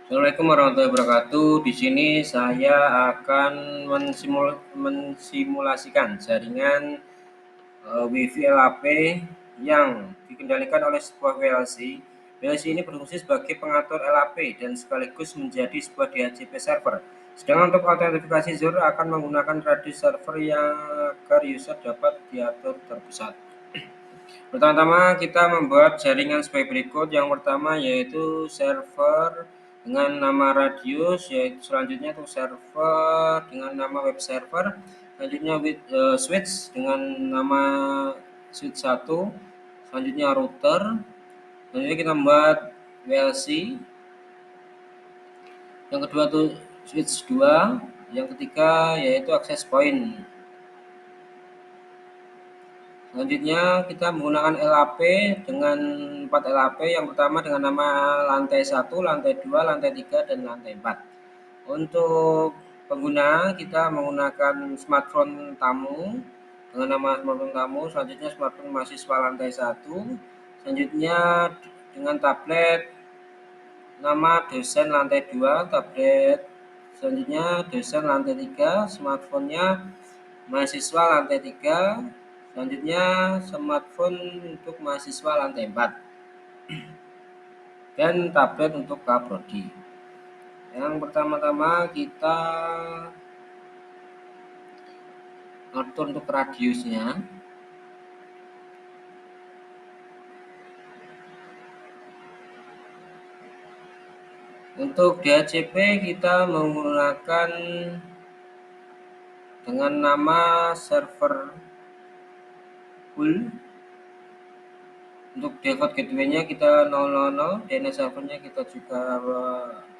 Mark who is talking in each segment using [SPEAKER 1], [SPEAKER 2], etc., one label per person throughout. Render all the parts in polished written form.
[SPEAKER 1] Assalamualaikum warahmatullahi wabarakatuh. Di sini saya akan mensimulasikan jaringan Wi-Fi LAP yang dikendalikan oleh sebuah VLC. VLC ini berfungsi sebagai pengatur LAP dan sekaligus menjadi sebuah DHCP server. Sedangkan untuk autentifikasi Azure akan menggunakan radius server yang agar user dapat diatur terpusat. Pertama-tama kita membuat jaringan sebagai berikut. Yang pertama yaitu server dengan nama radius, yaitu selanjutnya untuk server dengan nama web server, selanjutnya switch dengan nama switch 1, selanjutnya router, selanjutnya kita membuat VLC, yang kedua itu switch 2, yang ketiga yaitu access point. Selanjutnya kita menggunakan LAP dengan 4 LAP. Yang pertama dengan nama lantai 1, lantai 2, lantai 3, dan lantai 4. Untuk pengguna kita menggunakan smartphone tamu dengan nama smartphone tamu, selanjutnya smartphone mahasiswa lantai 1, selanjutnya dengan tablet nama dosen lantai 2, tablet selanjutnya dosen lantai 3, smartphone-nya mahasiswa lantai 3, selanjutnya smartphone untuk mahasiswa lantai 4, dan tablet untuk kaprodi. Yang pertama-tama kita atur untuk radiusnya. Untuk DHCP kita menggunakan dengan nama server pool. Untuk default gateway-nya kita 000, DNS servernya kita juga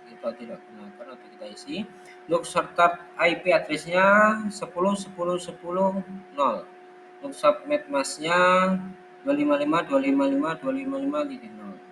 [SPEAKER 1] kita tidak gunakan atau kita isi. Untuk start IP address-nya 10.10.10.0. Untuk subnet mask-nya 255.255.255.0.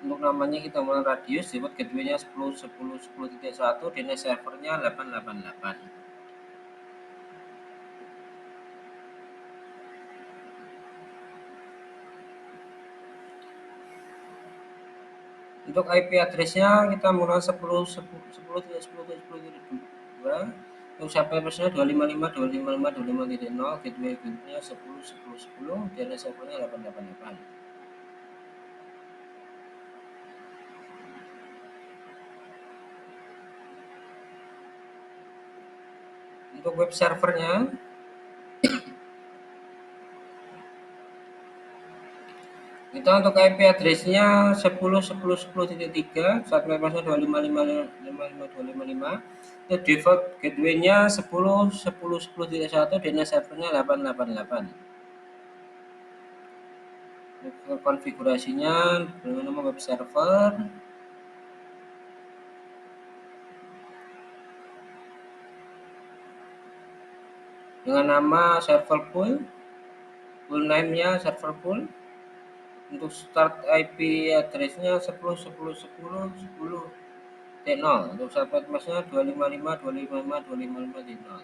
[SPEAKER 1] Untuk namanya kita menggunakan radius, default gateway-nya 10.10.10.1, DNS servernya 888. Untuk IP address-nya kita menggunakan 10.10.10.10.2. Untuk subnet-nya 255.255.255.0, gateway-nya 10.10.10, DNS servernya 888. Untuk web servernya kita untuk IP address-nya 10.10.10.3, subnet-nya 255.255.255. Untuk default gateway-nya 10.10.10.1, DNS servernya 888. Untuk konfigurasinya dengan nama web server, dengan nama server pool name-nya server pool. Untuk start IP address-nya 10.10.10.10.0. Untuk subnet mask-nya 255.255.255.0.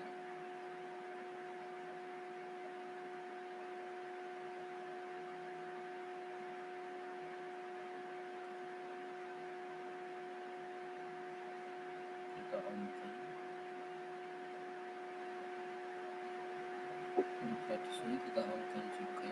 [SPEAKER 1] Kita on-kan. Untuk di sini kita on-kan juga.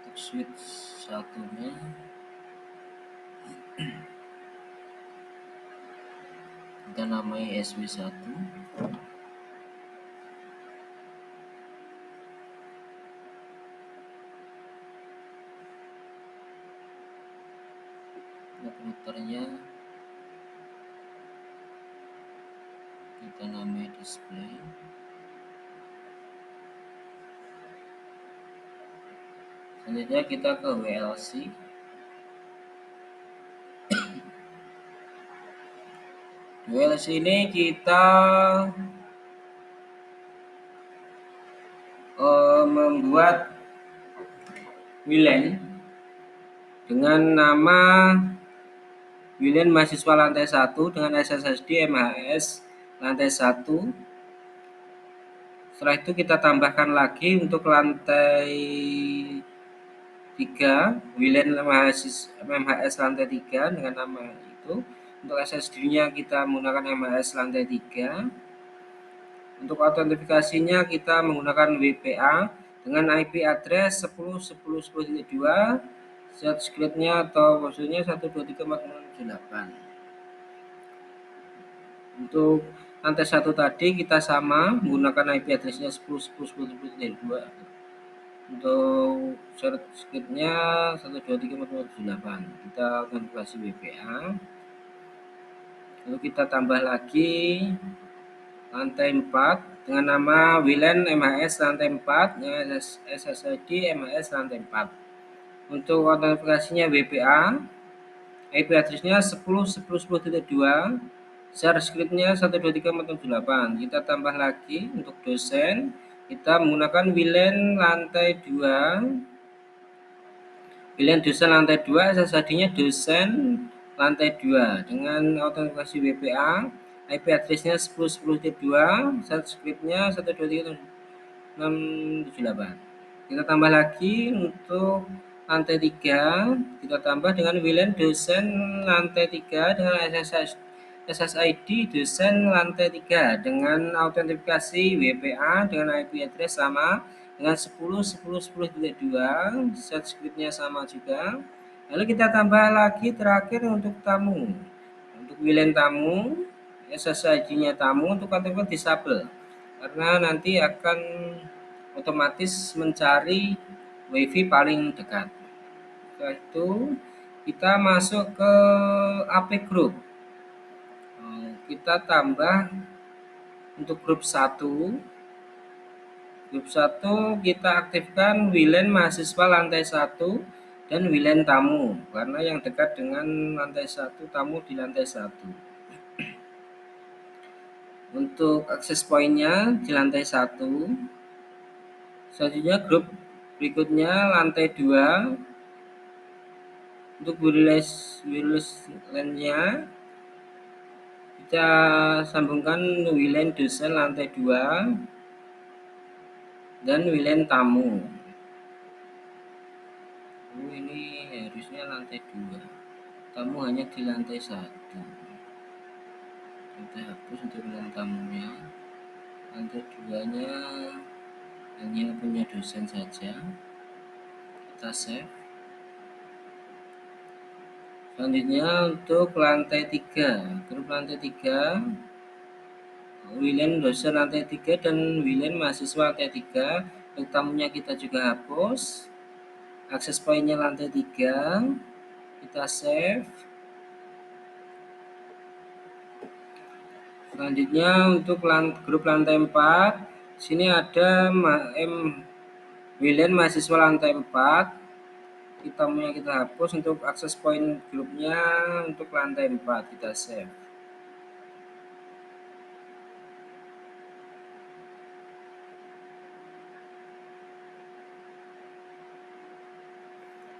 [SPEAKER 1] Untuk switch satunya kita namai SW1. Untuk routernya kita namai display. Selanjutnya kita ke VLC. VLC ini kita membuat WLAN dengan nama WLAN mahasiswa lantai 1 dengan SSID MHS lantai 1. Setelah itu kita tambahkan lagi untuk lantai 3 WLAN MHS lantai 3 dengan nama itu. Untuk SSD-nya kita menggunakan MHS lantai 3. Untuk autentifikasinya kita menggunakan WPA dengan IP address 10.10.10.2, set secret-nya atau maksudnya 123.468. Untuk lantai 1 tadi kita sama menggunakan IP address-nya 10.10.10.2. Untuk set secret-nya 123.468. Kita autentikasi WPA. Lalu kita tambah lagi lantai 4 dengan nama WLAN MHS lantai 4 dengan SSID MHS lantai 4. Untuk autentifikasinya WPA, IP address-nya 10.10.10.2, share script-nya 123.468. Kita tambah lagi untuk dosen, kita menggunakan WLAN lantai 2. WLAN dosen lantai 2, SSID-nya dosen lantai 2 dengan autentikasi WPA. IP address-nya 10.10.2, set script-nya 123.678. Kita tambah lagi untuk lantai 3, kita tambah dengan WLAN dosen lantai 3 dengan SSID dosen lantai 3 dengan autentifikasi WPA dengan IP address sama dengan 10.10.10.2, set script-nya sama juga. Lalu kita tambah lagi terakhir untuk tamu. Untuk WLAN tamu, SSID-nya tamu untuk kategori disable karena nanti akan otomatis mencari WiFi paling dekat. Setelah itu kita masuk ke AP group. Kita tambah untuk grup 1. Grup 1 kita aktifkan WLAN mahasiswa lantai 1 dan WLAN tamu karena yang dekat dengan lantai 1, tamu di lantai 1. Untuk akses pointnya di lantai 1. Selanjutnya grup berikutnya lantai 2. Untuk wireless LAN-nya kita sambungkan WLAN dosen lantai 2 dan WLAN tamu. Ini harusnya lantai 2. Tamu hanya di lantai 1. Kita hapus untuk WLAN tamunya. Lantai 2-nya hanya punya dosen saja. Kita save. Selanjutnya untuk lantai 3. Grup lantai 3. WLAN dosen lantai 3 dan WLAN mahasiswa lantai 3. Untuk tamunya kita juga hapus. Akses pointnya lantai 3. Kita save. Selanjutnya untuk grup lantai 4. Sini ada WLAN mahasiswa lantai 4. Tamunya kita hapus. Untuk akses point grupnya untuk lantai 4 kita save.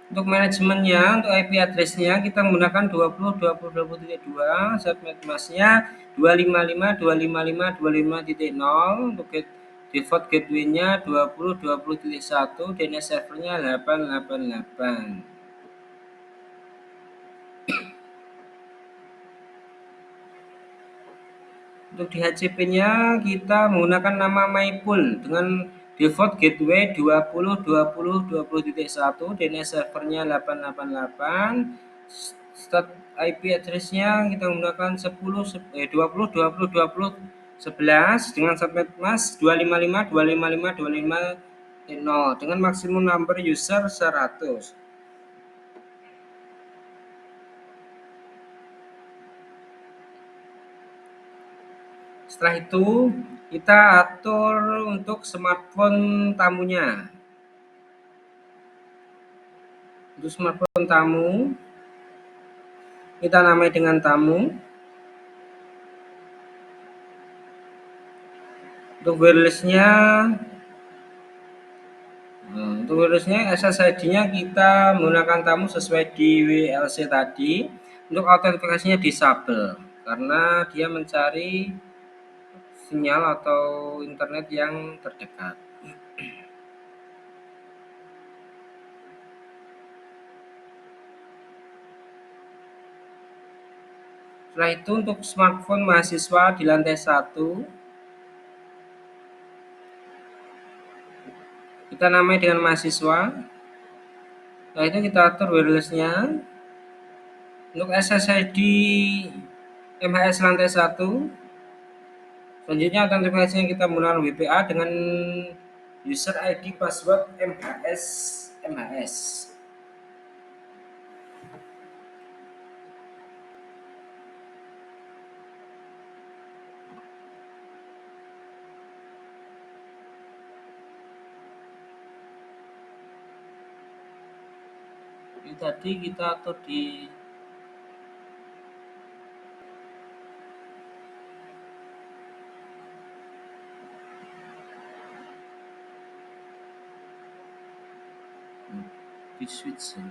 [SPEAKER 1] Untuk manajemennya, untuk IP address-nya kita menggunakan 20.20.20.2, subnet mask-nya 255.255.255.0, untuk default gateway-nya 20.20.1, DNS server-nya 888. Untuk DHCP-nya kita menggunakan nama MyPool dengan default gateway 20.20.20.1, DNS servernya 888, start IP address-nya kita menggunakan 20.20.20.11 dengan subnet mask 255.255.255.0 dengan maksimum number user 100. Setelah itu kita atur untuk smartphone tamunya. Untuk smartphone tamu kita namai dengan tamu. Untuk wirelessnya, SSID-nya kita menggunakan tamu sesuai di WLC tadi. Untuk autentikasinya disable karena dia mencari sinyal atau internet yang terdekat. Setelah itu untuk smartphone mahasiswa di lantai 1, kita namai dengan mahasiswa. Setelah itu kita atur wirelessnya. Untuk SSID MHS lantai 1, selanjutnya autentikasinya kita menggunakan WPA dengan user ID password MHS. Ini tadi kita atur di switch.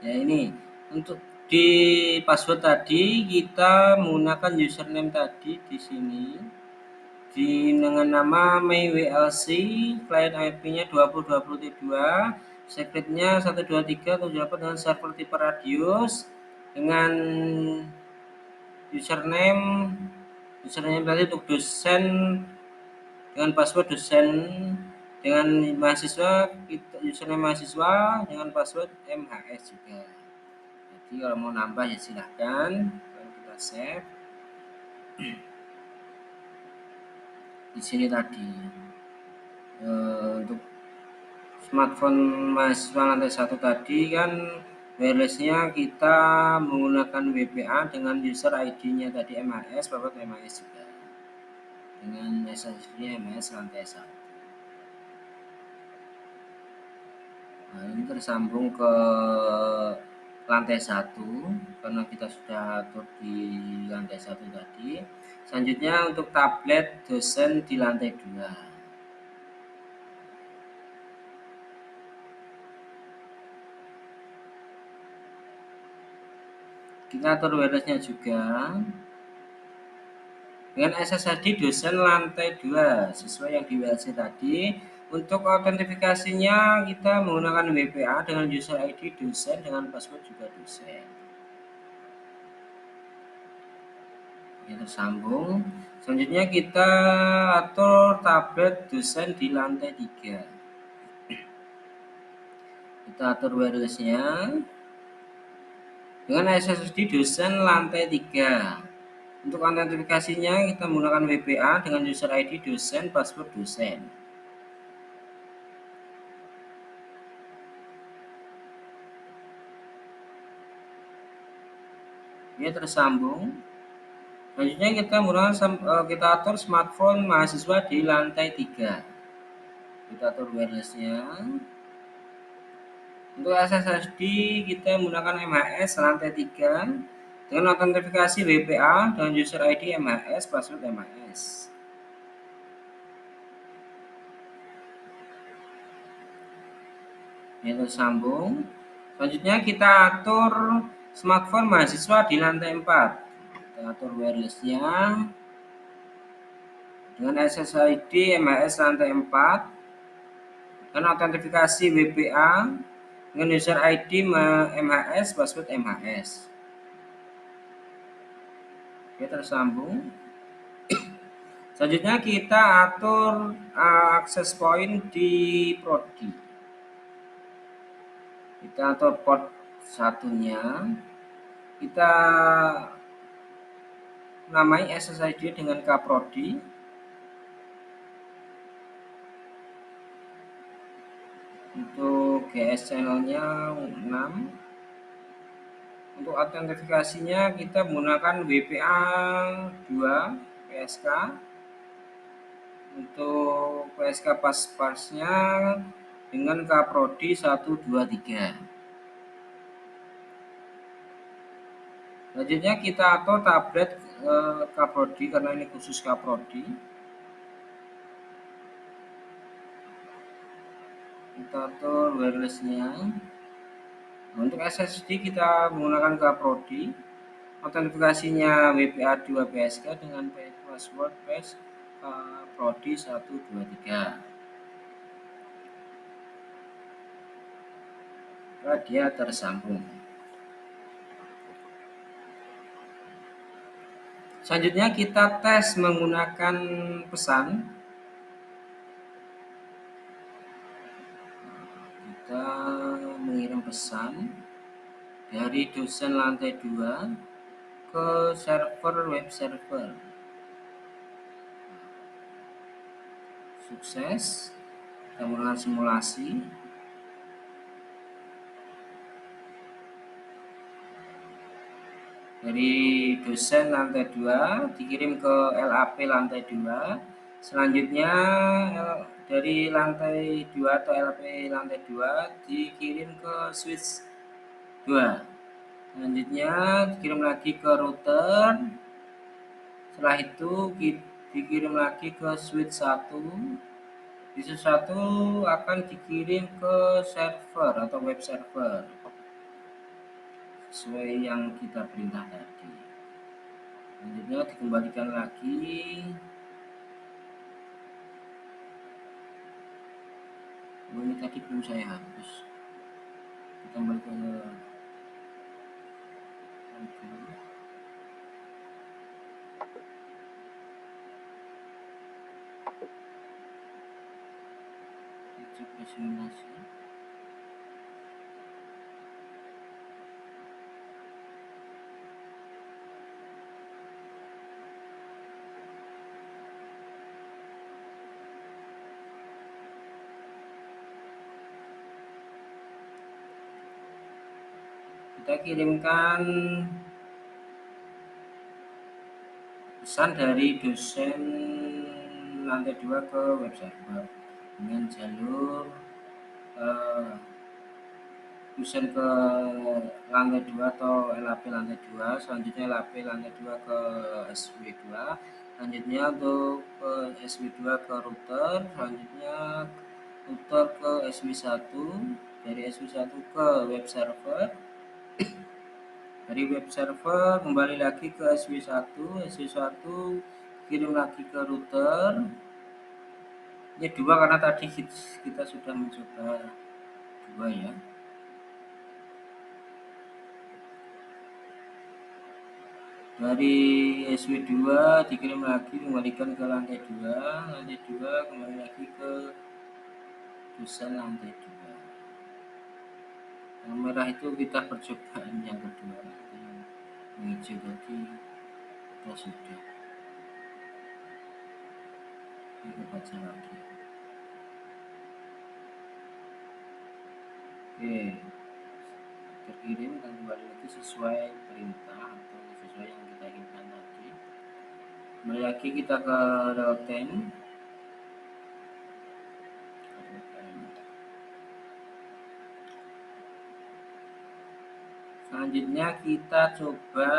[SPEAKER 1] Ya ini untuk di password tadi kita menggunakan username tadi di sini dengan nama MyWLC, client IP-nya 2020.2, secretnya 12378 dengan server tipe Radius dengan username tadi untuk dosen dengan password dosen, dengan mahasiswa username mahasiswa dengan password MHS juga. Jadi kalau mau nambah ya silahkan. Kita save di sini tadi. Untuk smartphone mahasiswa lantai 1 tadi kan wirelessnya kita menggunakan WPA dengan user ID-nya tadi MHS, password MHS juga. Dengan SSD MHS lantai 1. Nah, ini tersambung ke lantai 1 karena kita sudah atur di lantai 1 tadi. Selanjutnya untuk tablet dosen di lantai 2. Kita atur wirelessnya juga dengan SSID dosen lantai 2 sesuai yang di WLC tadi. Untuk autentifikasinya kita menggunakan WPA dengan user ID dosen dengan password juga dosen. Ini tersambung. Selanjutnya kita atur tablet dosen di lantai 3. Kita atur wirelessnya dengan SSD dosen lantai 3. Untuk autentifikasinya kita menggunakan WPA dengan user ID dosen, password dosen. Ini tersambung. Selanjutnya kita atur smartphone mahasiswa di lantai 3. Kita atur wirelessnya. Untuk SSD kita menggunakan MHS lantai 3 dengan autentifikasi WPA dengan user ID MHS, password MHS. Ini tersambung. Selanjutnya kita atur smartphone mahasiswa di lantai 4. Kita atur wirelessnya dengan SSID MHS lantai 4 dan autentifikasi WPA Dengan user ID MHS, password MHS. Oke, tersambung. Selanjutnya kita atur akses point di prodi. Kita atur port satunya. Kita namai SSID dengan kprodi. Untuk GS channelnya 6. Untuk autentifikasinya kita menggunakan WPA 2 PSK. Untuk PSK pas-pasnya dengan kprodi 123. Selanjutnya kita atur tablet kprodi karena ini khusus kprodi. Kita atur wirelessnya. Untuk SSD kita menggunakan kprodi. Autentifikasinya WPA 2 PSK dengan password prodi 123. Dia tersambung. Selanjutnya kita tes menggunakan pesan. Kita mengirim pesan dari dosen lantai 2 ke server web server. Sukses. Kita melakukan simulasi. Dari dosen lantai 2 dikirim ke LAP lantai 2. Selanjutnya dari lantai 2 atau LAP lantai 2 dikirim ke switch 2. Selanjutnya dikirim lagi ke router. Setelah itu dikirim lagi ke switch 1. Di switch 1 akan dikirim ke server atau web server sesuai yang kita perintah tadi. Selanjutnya dikembalikan lagi. Ini tadi belum saya hapus. Kita kembali ke coba simulasi. Kita kirimkan pesan dari dosen lantai 2 ke web server dengan jalur dosen ke lantai 2 atau LAP lantai 2, selanjutnya LAP lantai 2 ke SW2, selanjutnya untuk ke SW2 ke router, selanjutnya router ke SW1, dari SW1 ke web server, dari web server kembali lagi ke SW1, SW1 kirim lagi ke router. Ini 2 karena tadi kita sudah mencoba 2 ya. Dari SW2 dikirim lagi kembalikan ke lantai 2, lantai 2 kembali lagi ke dosen lantai 2. Yang merah itu kita percobaan yang kedua, yang hijau tadi kita sudah. Kita baca lagi. Oke, terkirim dan kembali lagi sesuai perintah atau sesuai yang kita inginkan tadi. Kembali lagi kita ke real-time. Selanjutnya kita coba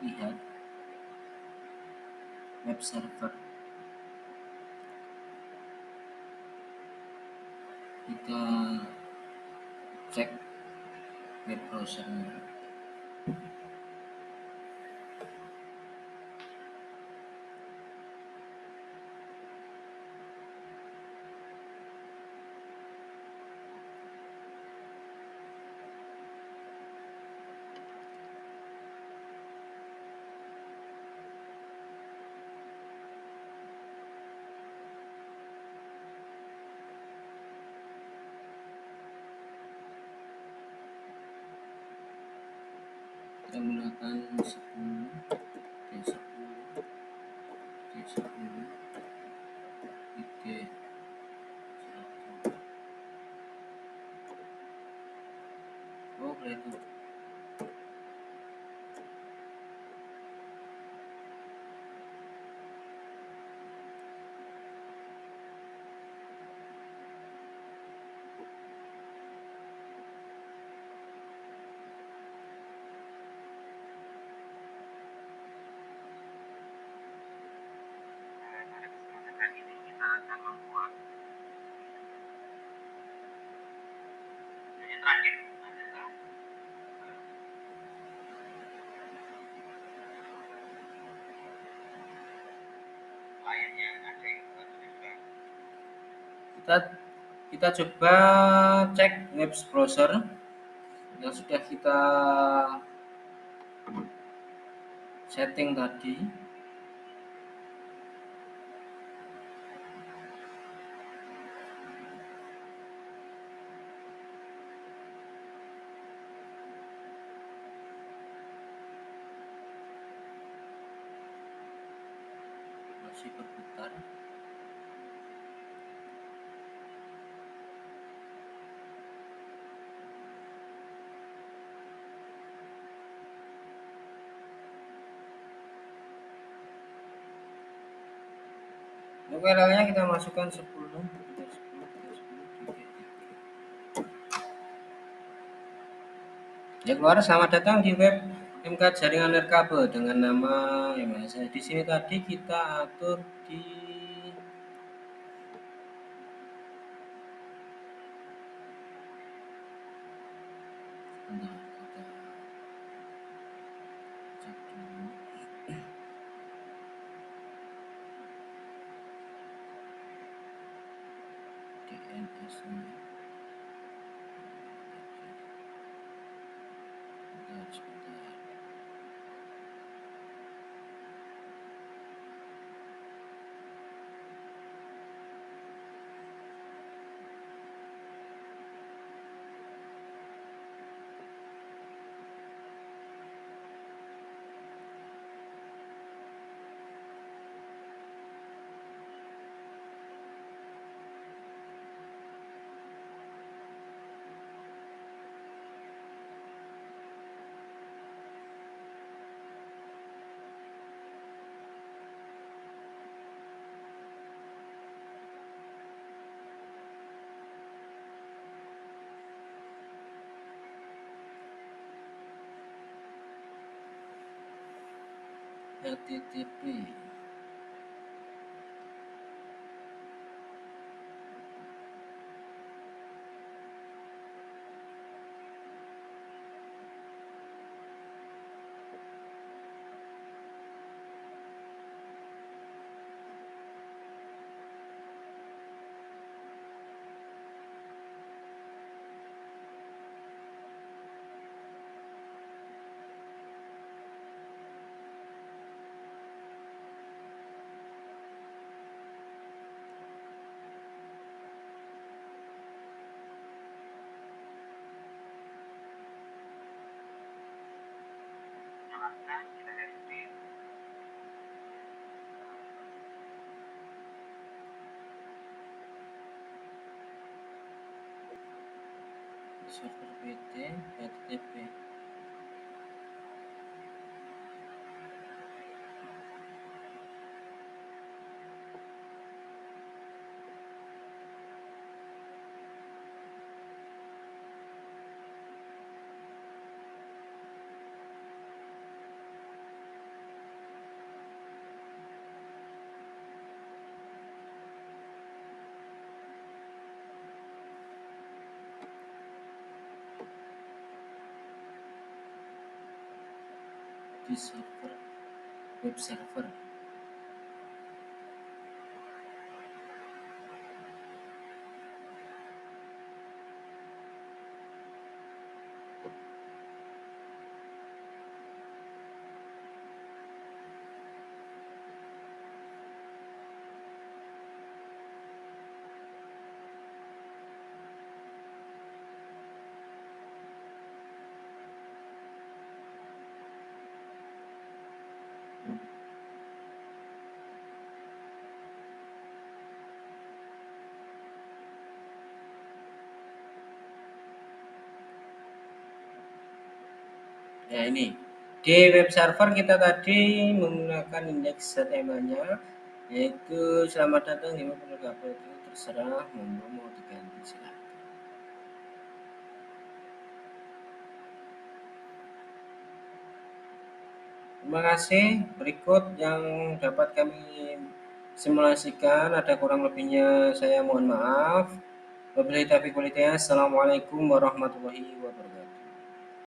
[SPEAKER 1] lihat web server. Kita cek web browsernya. Kita menggunakan 10 D10 D10 ID 1. Oh itu kita kita coba cek web browser yang sudah kita setting tadi. Masih berputar. URL-nya kita masukkan 10 ya keluar selamat datang di web MK Jaringan Nirkabel dengan nama MS. Di sini tadi kita atur di DNS-nya. Sebentar. HTTP server PT HTTP di server web server. Nah ini, di web server kita tadi menggunakan indeks HTML-nya, yaitu selamat datang di web itu terserah mau diganti silakan. Terima kasih. Berikut yang dapat kami simulasikan, ada kurang lebihnya saya mohon maaf. Wabillahi taufiq wal hidayah. Assalamualaikum warahmatullahi wabarakatuh.